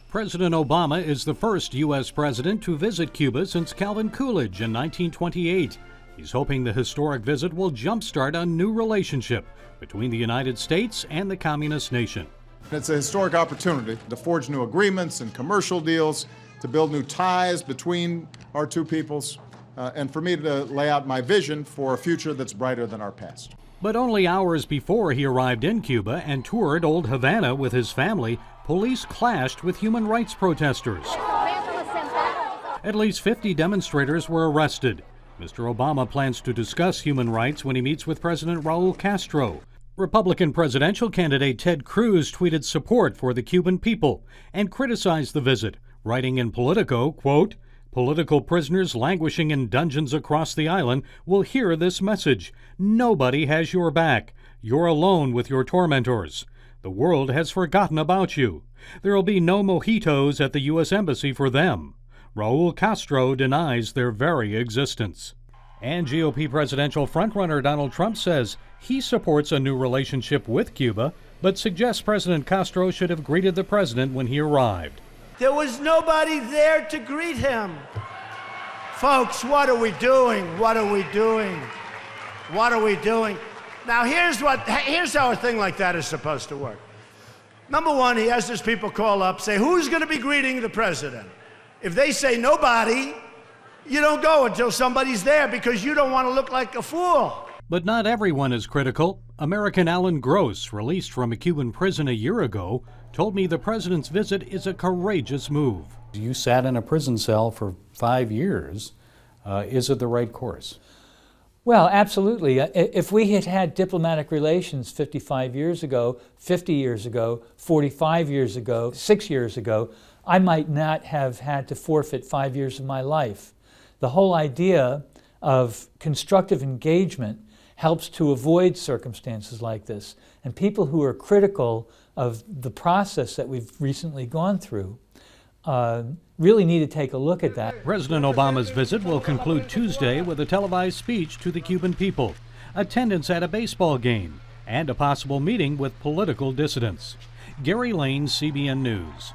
President Obama is the first U.S. president to visit Cuba since Calvin Coolidge in 1928. He's hoping the historic visit will jumpstart a new relationship between the United States and the communist nation. It's a historic opportunity to forge new agreements and commercial deals, to build new ties between our two peoples, and for me to lay out my vision for a future that's brighter than our past. But only hours before he arrived in Cuba and toured Old Havana with his family, police clashed with human rights protesters. At least 50 demonstrators were arrested. Mr. Obama plans to discuss human rights when he meets with President Raul Castro. Republican presidential candidate Ted Cruz tweeted support for the Cuban people and criticized the visit, writing in Politico, quote, "Political prisoners languishing in dungeons across the island will hear this message. Nobody has your back. You're alone with your tormentors. The world has forgotten about you. There will be no mojitos at the U.S. Embassy for them." Raul Castro denies their very existence. And G.O.P. presidential frontrunner Donald Trump says he supports a new relationship with Cuba, but suggests President Castro should have greeted the president when he arrived. There was nobody there to greet him. Folks, what are we doing? What are we doing? What are we doing? Now, here's how a thing like that is supposed to work. Number one, he has his people call up, say, who's going to be greeting the president? If they say nobody, you don't go until somebody's there because you don't want to look like a fool. But not everyone is critical. American Alan Gross, released from a Cuban prison a year ago, told me the president's visit is a courageous move. You sat in a prison cell for 5 years. Is it the right course? Well, absolutely. If we had had diplomatic relations 55 years ago, 50 years ago, 45 years ago, 6 years ago, I might not have had to forfeit 5 years of my life. The whole idea of constructive engagement helps to avoid circumstances like this. And people who are critical of the process that we've recently gone through really need to take a look at that. President Obama's visit will conclude Tuesday with a televised speech to the Cuban people, attendance at a baseball game, and a possible meeting with political dissidents. Gary Lane, CBN News.